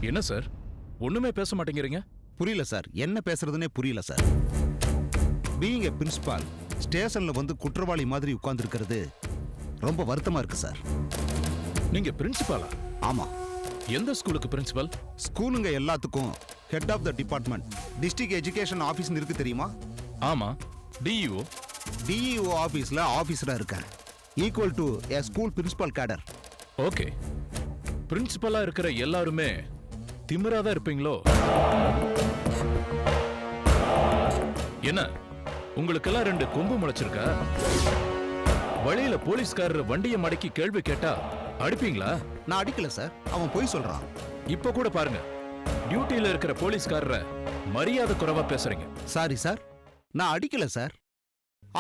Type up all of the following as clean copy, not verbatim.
என்ன சார் ஒண்ணுமே பேச மாட்டேங்கிறீங்க? புரியல சார், என்ன பேசுறதுன்னே புரியல சார். பீயிங் எ பிரின்சிபால் ஸ்டேஷன்ல வந்து குற்றவாளி மாதிரி உட்கார்ந்து இருக்கிறது ரொம்ப வருத்தமா இருக்கு சார். நீங்க பிரின்சிபாலா? ஆமா. எந்த ஸ்கூலுக்கு பிரின்சிபல்? ஸ்கூலுங்க எல்லாத்துக்கும் head of the department district education office இருக்கு தெரியுமா? ஆமா. டிஇஓ. டிஇஓ ஆஃபீஸ்ல ஆஃபீஸரா இருக்கேன். Equal to a school principal cadre. Okay. பிரின்சிபலா இருக்கிற எல்லாருமே திமிராதான் இருப்பீங்களோ? என்ன உங்களுக்கெல்லாம் 2 கொம்பு முளைச்சிருக்கா? வழியில போலீஸ்காரர் வண்டியை மடக்கி கேள்வி கேட்டா அடிப்பீங்களா? நான் அடிக்கல சார், அவன் போய் சொல்றான். இப்ப கூட பாருங்க, டியூட்டியில இருக்கிற போலீஸ்காரரை மரியாதை குறைவா பேசுறீங்க. சாரி சார், நான் அடிக்கல சார்.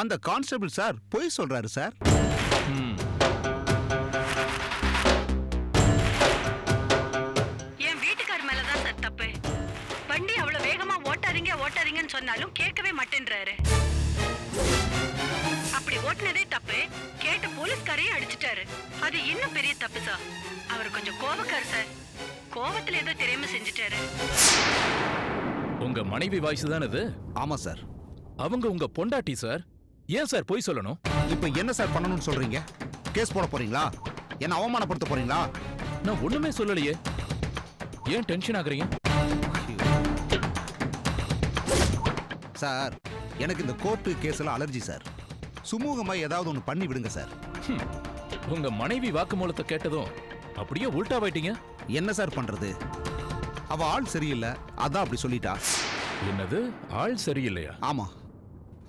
அந்த கான்ஸ்டபிள் சார் போய் சொல்றாரு சார். என் வீட்டுக்கார மேலதான் சார் தப்பு. வண்டி அவ்வளவு வேகமா ஓட்டாதீங்கன்னு சொன்னாலும் கேட்கவே மாட்டேன்றாரு. அப்படி ஓட்டுனதே தப்பு, கேட்ட போலீஸ்காரையும் அடிச்சிட்டாரு. அது இன்னும் பெரிய தப்பு சார். அவர் கொஞ்சம் கோபக்கார் சார். கோபத்துல ஏதோ தெரியாம செஞ்சுட்டாரு. உங்க மனைவி வாய்ஸ் தான் இது? ஆமா சார். அவங்க உங்க பொண்டாட்டி சார். ஏன் சார் போய் சொல்லணும்? இப்ப என்ன சார் பண்ணணும்னு சொல்றீங்க? கேஸ் போட போறீங்களா? என்ன அவமானப்படுத்த போறீங்களா? நான் ஒண்ணுமே சொல்லலையே, ஏன் டென்ஷன் ஆகுறீங்க? சார், எனக்கு இந்த கோர்ட்டு கேஸ் எல்லாம் அலர்ஜி சார். சுமூகமா ஏதாவது ஒண்ணு பண்ணி விடுங்க சார். உங்க மனைவி வாக்குமூலத்தை கேட்டதும் அப்படியே உல்டாவாயிட்டீங்க. என்ன சார் பண்றது? அவ ஆள் சரியில்லை, அதான் அப்படி சொல்லிட்டா. என்னது, ஆள் சரியில்லையா? ஆமா,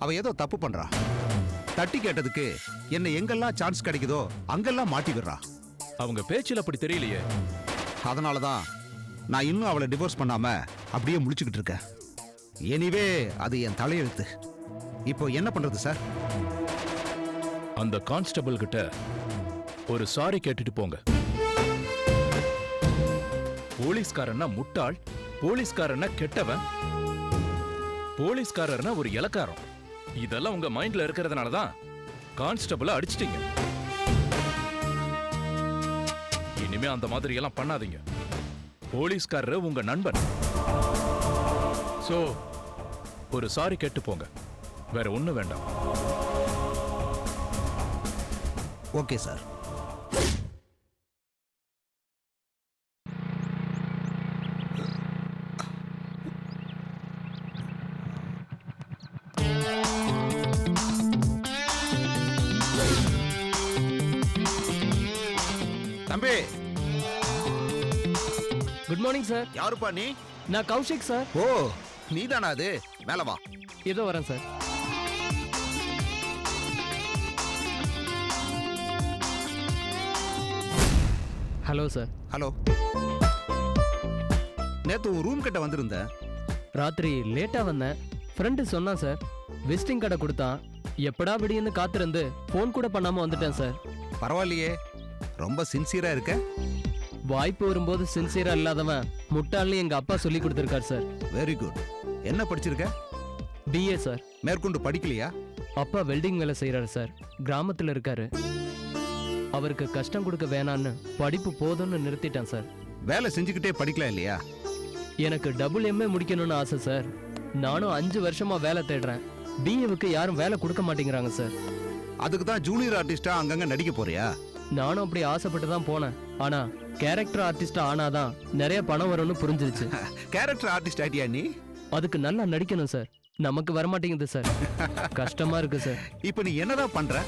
அவ ஏதோ தப்பு பண்றா. தட்டி கேட்டதுக்கு என்ன எங்கெல்லாம் சான்ஸ் கிடைக்குதோ அங்கெல்லாம் மாட்டி விடுறா. அவங்க பேச்சில் அப்படி தெரியலையே. அதனாலதான் நான் இன்னும் அவளை டிவோர்ஸ் பண்ணாம அப்படியே முடிச்சுக்கிட்டு இருக்கேன். எனிவே அது என் தலையெழுத்து. இப்போ என்ன பண்றது சார்? அந்த கான்ஸ்டபிள் கிட்ட ஒரு சாரி கேட்டுட்டு போங்க. போலீஸ்காரன்னா முட்டாள், போலீஸ்காரன்னா கெட்டவன், போலீஸ்காரர்னா ஒரு இலக்காரம். இதெல்லாம் உங்க மைண்ட்ல இருக்கிறதுனாலதான் கான்ஸ்டபிள அடிச்சிட்டீங்க. இனிமே அந்த மாதிரி எல்லாம் பண்ணாதீங்க. போலீஸ்காரர் உங்க நண்பன். சோ ஒரு சாரி கேட்டு போங்க, வேற ஒண்ணு வேண்டாம். Okay sir. தம்பி. Good morning sir. யாருப்பா நீ? நான் கௌஷிக் சார். ஓ, நீதானா அது? மேல வா. இதோ வரேன் சார். Hello sir. ஹலோ. நேத்து ரூம் கிட்ட வந்திருந்தேன். ராத்திரி லேட்டா வந்தேன். ஃப்ரெண்டு சொன்னான் சார், விசிட்டிங் கார்டை கொடுத்தான். எப்படா விடியுன்னு காத்திருந்து ஃபோன் கூட பண்ணாம வந்துட்டேன் சார். பரவாயில்லையே, ரொம்ப சின்சியரா இருக்க. வாய்ப்பு வரும்போது சின்சியரா இல்லாதவன் முட்டாள்னு எங்க அப்பா சொல்லி கொடுத்திருக்காரு சார். Very good. என்ன படிச்சிருக்க? BA sir. மேற்கொண்டு படிக்கலையா? அப்பா வெல்டிங் வேலை செய்யறாரு சார். கிராமத்துல இருக்காரு. அவருக்கு கஷ்டம் கொடுக்க வேணான்னு படிப்பு போதும்னு நிறுத்திட்டேன் சார். வேலை செஞ்சுக்கிட்டே படிக்கலாம் இல்லையா? எனக்கு டபுள் எம்ஏ முடிக்கணும்னு ஆசை சார். நானும் 5 வருஷமா வேலை தேடுறேன். பிஏவுக்கு யாரும் வேலை கொடுக்க மாட்டேங்கிறாங்க சார். அதுக்கு தான் ஜூனியர் ஆர்டிஸ்டா அங்கங்க நடிக்க போறியா? நானும் அப்படி ஆசைப்பட்டு தான் போனேன். ஆனா கேரக்டர் ஆர்டிஸ்டா ஆனாதான் நிறைய பணம் வரும்னு புரிஞ்சிருச்சு. கேரக்டர் ஆர்டிஸ்ட் ஆயிட்டியா நீ? அதுக்கு நல்லா நடிக்கணும் சார். நமக்கு வரமாட்டேங்குது சார். கஷ்டமா இருக்கு சார். இப்போ நீ என்னதான் பண்ற?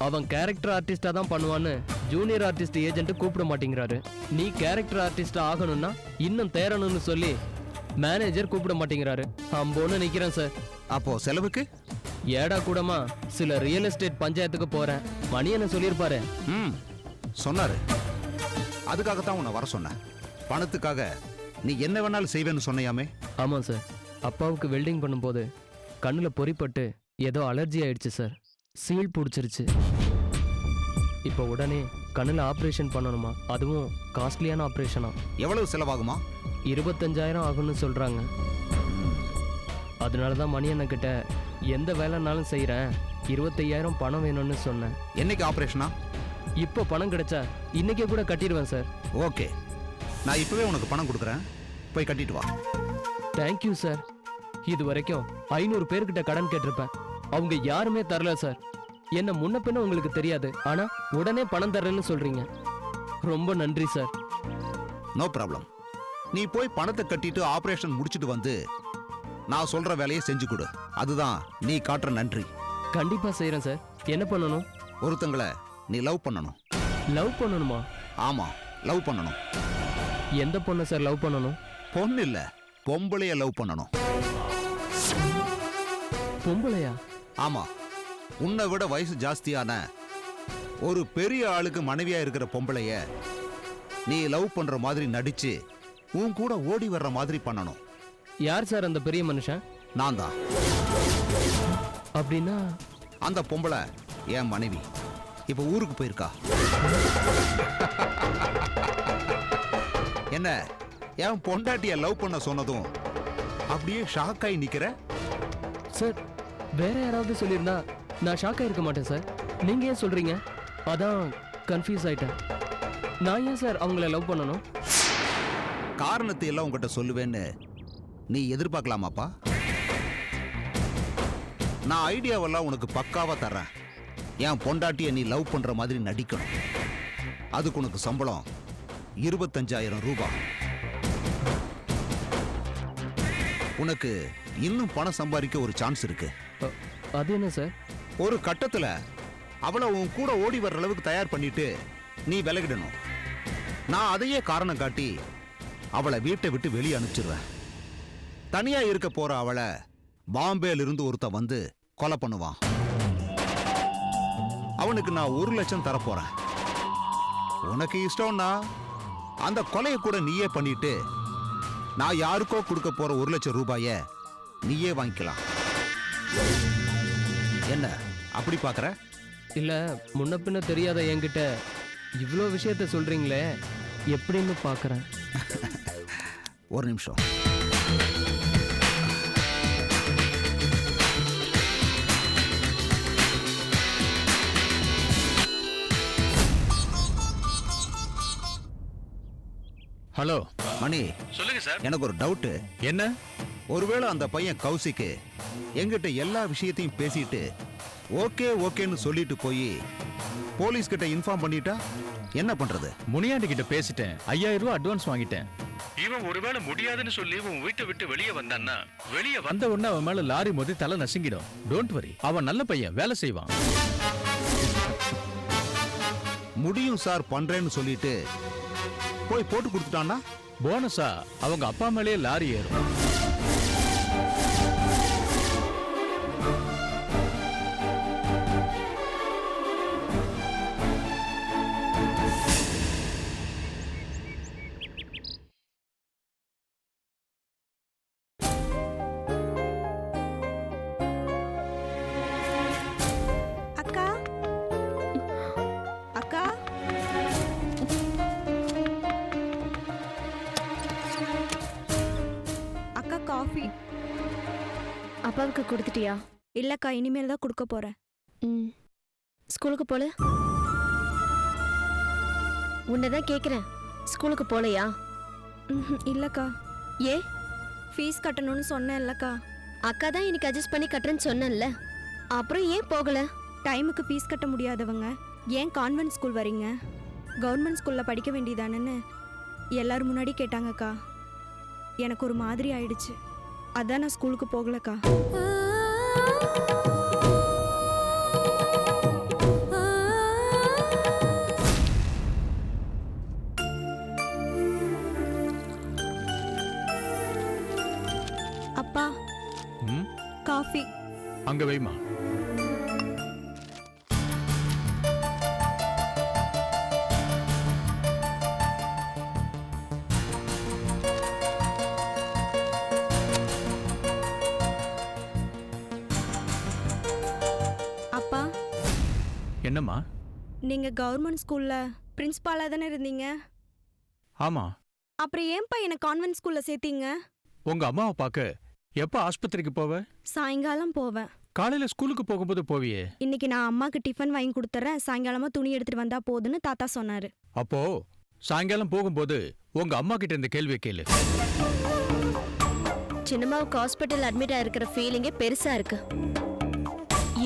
அவன் கேரக்டர் ஆர்டிஸ்டா தான் பண்ணுவான்னு ஜூனியர் ஆர்டிஸ்ட் ஏஜென்ட் கூப்பிட மாட்டேங்கிறாரு. நீ கேரக்டர் ஆர்டிஸ்டா ஆகணும்னா இன்னும் தேரணும்னு சொல்லி மேனேஜர் கூப்பிட மாட்டேங்கிறாரு. அம்போன்னு நிக்கிறேன் சார். அப்போ செலவுக்கு? ஏடா கூடமா சில ரியல் எஸ்டேட் பஞ்சாயத்துக்கு போறேன். மணி என்ன சொல்லியிருப்பாரு. சொன்னாரு. அதுக்காகத்தான் உன்னை வர சொன்னேன். பணத்துக்காக நீ என்ன வேணாலும் செய்வேன்னு சொன்னையாமே? ஆமா சார். அப்பாவுக்கு வெல்டிங் பண்ணும்போது கண்ணுல பொறிப்பட்டு ஏதோ அலர்ஜி ஆயிடுச்சு சார். சீல் பிடிச்சிருச்சு. இப்போ உடனே கண்ணுல ஆப்ரேஷன் பண்ணணுமா? அதுவும் காஸ்ட்லியான ஆப்ரேஷனா. எவ்வளவு செலவாகுமா? 25,000 ஆகும்னு சொல்றாங்க. அதனாலதான் மணி அண்ணன் கிட்ட எந்த வேலைனாலும் செய்யறேன், 25,000 பணம் வேணும்னு சொன்னேன். என்னைக்கு ஆப்ரேஷனா? இப்போ பணம் கிடைச்சா இன்னைக்கே கூட கட்டிடுவேன் சார். ஓகே, நான் இப்பவே உனக்கு பணம் கொடுக்குறேன், போய் கட்டிட்டு வா. Thank you sir. இது வரைக்கும் 500 பேர்கிட்ட கடன் கேட்டிருப்பேன், அவங்க யாருமே தரல சார். என்ன முன்ன பின்ன உங்களுக்கு தெரியாது, ஆனா உடனே பணம் தர்றேன்னு சொல்றீங்க. ரொம்ப நன்றி சார். No problem. நீ போய் பணத்தை கட்டிட்டு ஆபரேஷன் முடிச்சிட்டு வந்து நான் சொல்ற வேலையை செஞ்சு கொடு. அதுதான் நீ காட்டுற நன்றி. கண்டிப்பா செய்யறேன் சார். என்ன பண்ணணும்? ஒருத்தங்களை நீ லவ் பண்ணணும். லவ் பண்ணணுமா? ஆமா, லவ் பண்ணணும். எந்த பொண்ணை சார் லவ் பண்ணணும்? பொண்ணு இல்ல, பொம்பளைய லவ் பண்ணணும். பொம்பளையா? ஆமா, உன்னை விட வயசு ஜாஸ்தியான ஒரு பெரிய ஆளுக்கு மனைவியா இருக்கிற பொம்பளைய நீ லவ் பண்ற மாதிரி நடிச்சு உன் கூட ஓடி வர்ற மாதிரி பண்ணணும். யார் சார் அந்த பெரிய மனுஷன்? நான் தான். அப்படின்னா அந்த பொம்பளை என் மனைவி. இப்ப ஊருக்கு போயிருக்கா. என்ன, என் பொண்டாட்டிய லவ் பண்ண சொன்னதும் அப்படியே ஷாக் ஆகி நிக்கிற? சார், வேற யாராவது சொல்லியிருந்தா நான் ஷாக் ஆயிருக்க மாட்டேன் சார். நீங்க ஏன் சொல்றீங்க? அதான் கன்ஃபியூஸ் ஆயிட்டேன். நான் ஏன் சார் அவங்கள லவ் பண்ணணும்? காரணத்தை எல்லாம் உங்ககிட்ட சொல்லுவேன்னு நீ எதிர்பார்க்கலாமாப்பா? நான் ஐடியாவெல்லாம் உனக்கு பக்காவா தர்றேன். என் பொண்டாட்டிய நீ லவ் பண்ற மாதிரி நடிக்கணும். அதுக்கு உனக்கு சம்பளம் 25,000 ரூபாய். உனக்கு இன்னும் பணம் சம்பாதிக்க ஒரு சான்ஸ் இருக்கு. அது என்ன சார்? ஒரு கட்டத்துல அவளை உன் கூட ஓடி வர்ற அளவுக்கு தயார் பண்ணிட்டு நீ விலகிடணும். நான் அதையே காரணம் காட்டி அவளை வீட்டை விட்டு வெளியே அனுப்பிச்சிடுவேன். தனியா இருக்க போற அவளை பாம்பேல இருந்து ஒருத்தன் வந்து கொலை பண்ணுவான். அவனுக்கு நான் 1 லட்சம் தரப்போறேன். உனக்கு இஷ்டம்னா அந்த கொலையை கூட நீயே பண்ணிட்டு நான் யாருக்கோ கொடுக்க போற 1 லட்சம் ரூபாய நீயே வாங்கிக்கலாம். என்ன அப்படி பாக்குற? இல்ல, முன்ன பின்ன தெரியாத என்கிட்ட இவ்வளோ விஷயத்த சொல்றீங்களே, எப்படின்னு பார்க்கறேன். ஒரு நிமிஷம். ஹலோ மணி, சொல்லுங்க சார். எனக்கு ஒரு டவுட். என்ன? ஒருவேளை அந்த பையன் கௌசிக்கு எங்கிட்ட எல்லா விஷயத்தையும் பேசிட்டு ஓகே ஓகேன்னு சொல்லிட்டு போய் போலீஸ் கிட்ட இன்ஃபார்ம் பண்ணிட்டா என்ன பண்றது? முனியாண்டி கிட்ட பேசிட்டேன், 5000 ரூபாய் அட்வான்ஸ் வாங்கிட்டேன். இவன் ஒருவேளை முடியாதுன்னு சொல்லி உன் வீட்டை விட்டு வெளியே வந்தான்னா, வெளியே வந்த உடனே அவன் மேல லாரி மோதி தலை நசுங்கிடும். டோன்ட் வரி, அவன் நல்ல பையன், வேலை செய்வான். முடியும் சார், பண்றேன்னு சொல்லிட்டு போய் போட்டு கொடுத்துட்டான்னா போனஸா அவங்க அப்பா மேலேயே லாரி ஏறும். அக்கா, அக்கா, அக்கா காஃபி. அப்பாவுக்கு கொடுத்துட்டியா? இல்லக்கா, இனிமேல் தான் கொடுக்க போறேன். ம். ஸ்கூலுக்கு போல? உன்னதான் கேக்குறேன், ஸ்கூலுக்கு போலையா? இல்லக்கா, ஏ? ஃபீஸ் கட்டணும்னு சொன்னேன் இல்லக்கா. அக்கா தான் இன்னைக்கு அட்ஜஸ்ட் பண்ணி கட்டுறேன்னு சொன்னேன்ல, அப்புறம் ஏன் போகல? டைமுக்கு ஃபீஸ் கட்ட முடியாதவங்க ஏன் கான்வென்ட் ஸ்கூல் வரீங்க? கவர்மெண்ட் ஸ்கூல்ல படிக்க வேண்டியதானேன்னு எல்லாரும் முன்னாடி கேட்டாங்கக்கா. எனக்கு ஒரு மாதிரி ஆயிடுச்சு. அதான் நான் ஸ்கூலுக்கு போகலக்கா. அப்பா, ம், காஃபி. அங்க வைமா. அப்பா, என்னம்மா? நீங்க கவர்மெண்ட் ஸ்கூல்ல பிரின்சிபாலா தானே இருந்தீங்க? ஆமா. அப்புறம் ஏன்பா என்ன கான்வென்ட் ஸ்கூல்ல சேர்த்தீங்க? உங்க அம்மாவை பார்க்க எப்ப ஆஸ்பத்திரிக்கு போவ? சாயங்காலம் போவேன். காலையில ஸ்கூலுக்கு போகும்போது போவியே. இன்னைக்கு நான் அம்மாக்கு டிஃபன் வாங்கி கொடுத்துறேன், சாயங்காலமா துணி எடுத்துட்டு வந்தா போதுன்னு தாத்தா சொன்னாரு. அப்போ சாயங்காலம் போகும்போது உங்க அம்மா கிட்ட இந்த கேள்வியை கேளு. சின்னம்மாவுக்கு ஹாஸ்பிட்டல் அட்மிட் ஆயிருக்கிற ஃபீலிங்கே பெருசா இருக்கு.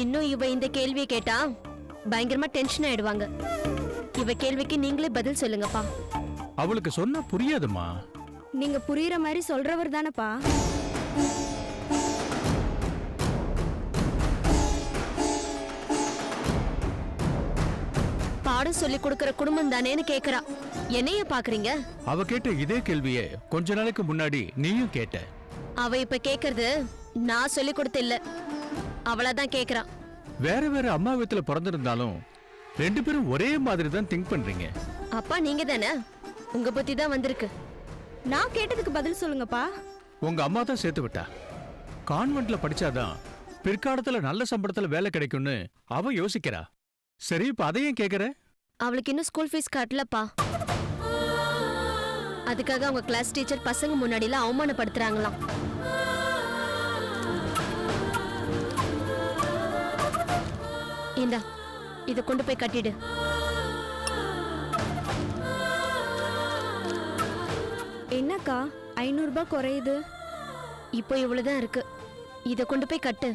இன்னும் இவ இந்த கேள்வியை கேட்டா பயங்கரமா டென்ஷன் ஆயிடுவாங்க. இவ கேள்விக்கு நீங்களே பதில் சொல்லுங்கப்பா. அவளுக்கு சொன்னா புரியாதுமா. நீங்க புரியுற மாதிரி சொல்றவர் தானப்பா. பாடம் சொல்லி கொடுக்கற குடும்பம் தானேன்னு கேக்குறா. என்னைய பாக்குறீங்க? அவ கேட்ட இதே கேள்வியை கொஞ்ச நாளைக்கு முன்னாடி நீயும் கேட்ட. அவ இப்ப கேக்குறது நான் சொல்லி கொடுத்த இல்ல, அவளாதான் கேக்குறா. வேற வேற அம்மா வீட்டுல பிறந்திருந்தாலும் 2 பேரும் ஒரே மாதிரி தான் திங்க் பண்றீங்க. அப்பா நீங்க தானே, உங்க புத்தி தான் வந்திருக்கு. நான் கேட்டதுக்கு பதில் சொல்லுங்கப்பா. உங்க அம்மா தான் சேர்த்து விட்டா. கான்வென்ட்ல படிச்சாதான் பிற்காலத்துல நல்ல சம்பளத்துல வேலை கிடைக்கும்னு அவ யோசிக்கிறா. சரி, இப்ப அதையும் கேக்குற? அவளுக்கு இன்னும் ஸ்கூல் ஃபீஸ் கட்டலப்பா. அதுக்காக அவங்க கிளாஸ் டீச்சர் பசங்க முன்னாடிலாம் அவமானப்படுத்துறாங்களாம். இந்தா, இத கொண்டு போய் கட்டிடு. என்னக்கா 500 ரூபாய் குறையுது? இப்போ இவ்வளவுதான் இருக்கு. இத கொண்டு போய் கட்டு,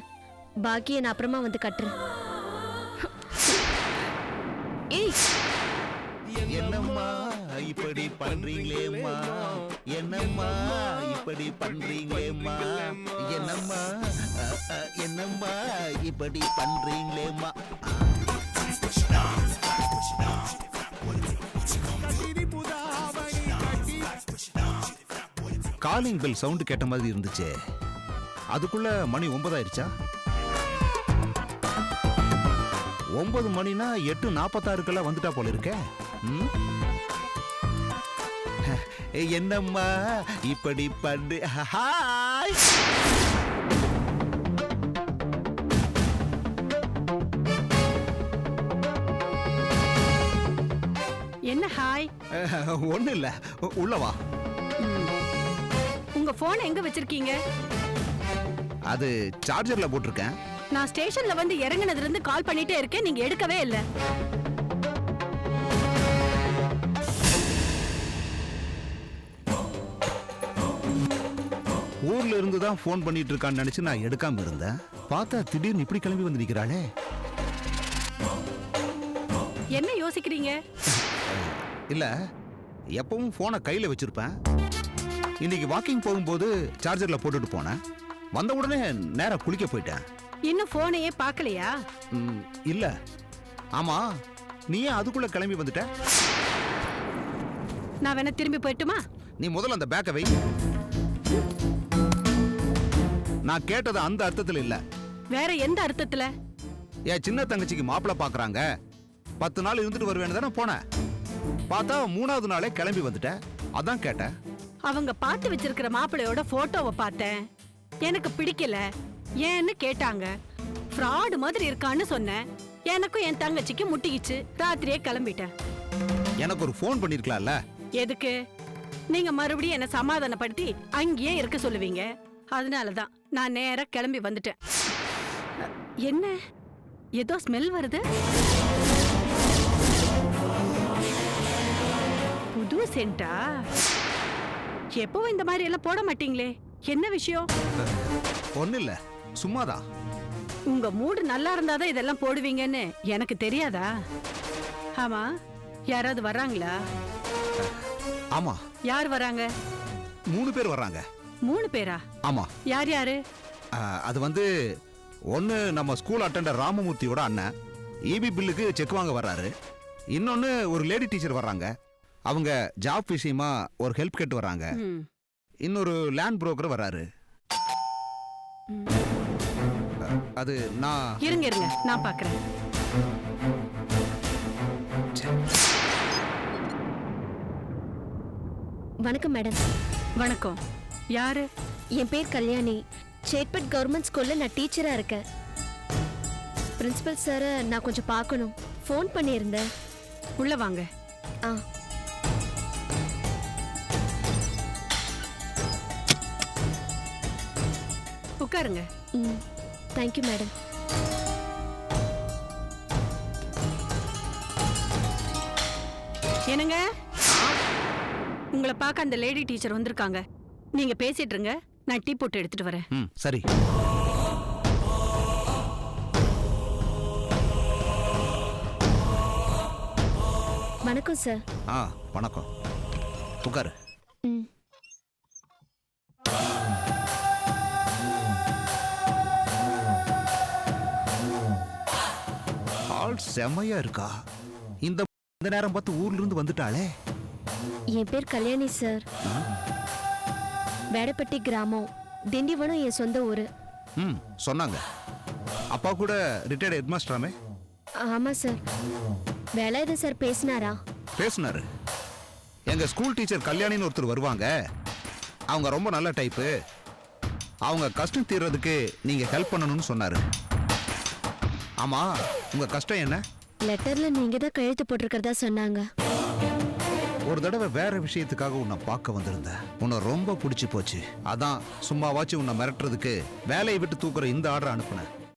பாக்கிய நான் அப்புறமா வந்து கட்டுறேன். ஏய், என்னம்மா இப்படி பண்றீங்களேம்மா, என்னம்மா இப்படி பண்றீங்களேம்மா, என்னம்மா என்னம்மா இப்படி பண்றீங்களேம்மா. காலிங் பெல் சவுண்ட் கேட்ட மாதிரி இருந்துச்சு. அதுக்குள்ள மணி 9 ஆயிருச்சா? 9 மணினா 8:46 வந்துட்டா போல இருக்க. என்னம்மா இப்படி பண்ணு. ஹாய். என்ன ஹாய்? ஒண்ணு இல்ல, உள்ள வா. உங்க போன் எங்க வச்சிருக்கீங்க? அது சார்ஜர்ல போட்டிருக்கேன். நான் ஸ்டேஷன்ல வந்து இறங்குனதுல இருந்து கால் பண்ணிட்டே இருக்கேன், நீங்க எடுக்கவே இல்ல. ஊர்ல இருந்து தான் போன் பண்ணிட்டு இருக்கான்னு நினைச்சு நான் எடுக்காம இருந்தேன். பார்த்தா திடீர்னு இப்படி கிளம்பி வந்து நிக்கிறாளே. என்ன யோசிக்கிறீங்க? இல்ல, எப்பவும் போனை கையில வச்சிருப்பேன். இன்னைக்கு வாக்கிங் போகும்போது சார்ஜர்ல போட்டுட்டு போனேன். வந்த உடனே நேரா குளிக்க போயிட்டேன். இன்னும் போனையே பார்க்கலையா? இல்ல. ஆமா, நீ ஏன் அதுக்குள்ள கிளம்பி வந்துட்ட? நான் வேணா திரும்பி போயிட்டுமா? நீ முதல்ல அந்த பேக்கை வை. நான் கேட்டது அந்த அர்த்தத்துல இல்ல. வேற எந்த அர்த்தத்துல? என் சின்ன தங்கச்சிக்கு மாப்பிள்ளை பாக்குறாங்க, 10 நாள் இருந்துட்டு வருவேன்னு தானே போனேன். பார்த்தா 3வது நாளே கிளம்பி வந்துட்ட. அதான் கேட்டேன். அவங்க பார்த்து வச்சிருக்கிற மாப்பிள்ளையோட போட்டோவை பார்த்தேன், எனக்கு பிடிக்கல, ஏன்னு கேட்டாங்க. ஃப்ராடு மாதிரி இருக்கான்னு சொன்னேன். எனக்கும் என் தங்கச்சிக்கு முட்டிக்கிச்சு. ராத்திரியே கிளம்பிட்டேன். எனக்கு ஒரு ஃபோன் பண்ணிருக்கலாம்ல. எதுக்கு? நீங்க மறுபடியும் என்ன சமாதானப்படுத்தி அங்கேயே இருக்க சொல்லுவீங்க. அதனாலதான் நான் நேரா கிளம்பி வந்துட்டேன். என்ன ஏதோ ஸ்மெல் வருது? புது சென்டா? எப்பவும் இந்த மாதிரி எல்லாம் போட மாட்டீங்களே, என்ன விஷயம்? ஒண்ணு இல்ல, சும்மாதான். உங்க மூடு நல்லா இருந்தாதான் இதெல்லாம் போடுவீங்கன்னு எனக்கு தெரியாதா? ஆமா, யாராவது வர்றாங்களா? ஆமா, யார் வராங்க? 3 பேர் வர்றாங்க. 3 பேரா? ஆமா. யார் யாரு? அது வந்து ஒன்னு நம்ம ஸ்கூல் அட்டெண்டர் ராமமூர்த்தியோட அண்ணன், இபி பில்லுக்கு செக் வாங்க வர்றாரு. இன்னொன்னு ஒரு லேடி டீச்சர் வர்றாங்க, அவங்க ஜாப் விஷயமா ஒரு ஹெல்ப் கேட்டு வர்றாங்க. இன்னொரு லேண்ட் புரோக்கர் வர்றாரு. அது நான் இருங்க இருங்க, நான் பாக்குறேன். வணக்கம் மேடம். வணக்கம். யாரு? என் பேர் கல்யாணி. சேட்பட் கவர்மெண்ட் ஸ்கூல்ல நான் டீச்சரா இருக்கேன். பிரின்சிபல் சாரை நான் கொஞ்சம் பார்க்கணும், ஃபோன் பண்ணியிருந்தேன். உள்ள வாங்க. ஆ. உட்காருங்க. Thank you madam. என்னங்க? உங்களை பார்க்க அந்த லேடி டீச்சர் வந்திருக்காங்க. நீங்க பேசிட்டு இருங்க, நான் டீ போட்டு எடுத்துட்டு வரேன். ம் சரி. வணக்கம் சார். வணக்கம். உட்காரு. ம். ஆள் செமையா இருக்கா. இந்த நேரம் பார்த்து ஊர்ல இருந்து வந்துட்டாளே. என் பேர் கல்யாணி சார். வேடப்பட்டி கிராமம், திண்டிவனம் என் சொந்த ஊரு. ம் சொன்னாங்க. அப்பா கூட ரிட்டையர்ட் ஹெட்மாஸ்டராமே. ஆமா சார். வேலாயுத சார் பேசினாரா? பேசினாரு. எங்க ஸ்கூல் டீச்சர் கல்யாணின்னு ஒருத்தர் வருவாங்க. அவங்க ரொம்ப நல்ல டைப்பு. அவங்க கஷ்டம் தீர்றதுக்கு நீங்க ஹெல்ப் பண்ணணும்னு சொன்னாரு. ஆமா, உங்க கஷ்டம் என்ன? லெட்டர்ல நீங்க தான் கையெழுத்து போட்டிருக்கிறதா சொன்னாங்க. ஒரு தடவை வேற விஷயத்துக்காக உன்னை பார்க்க வந்திருந்தேன். உன்னை ரொம்ப பிடிச்சி போச்சு. அதான் சும்மாவாச்சும் உன்னை மிரட்டுறதுக்கு வேலையை விட்டு தூக்குற இந்த ஆர்டர் அனுப்புனேன்.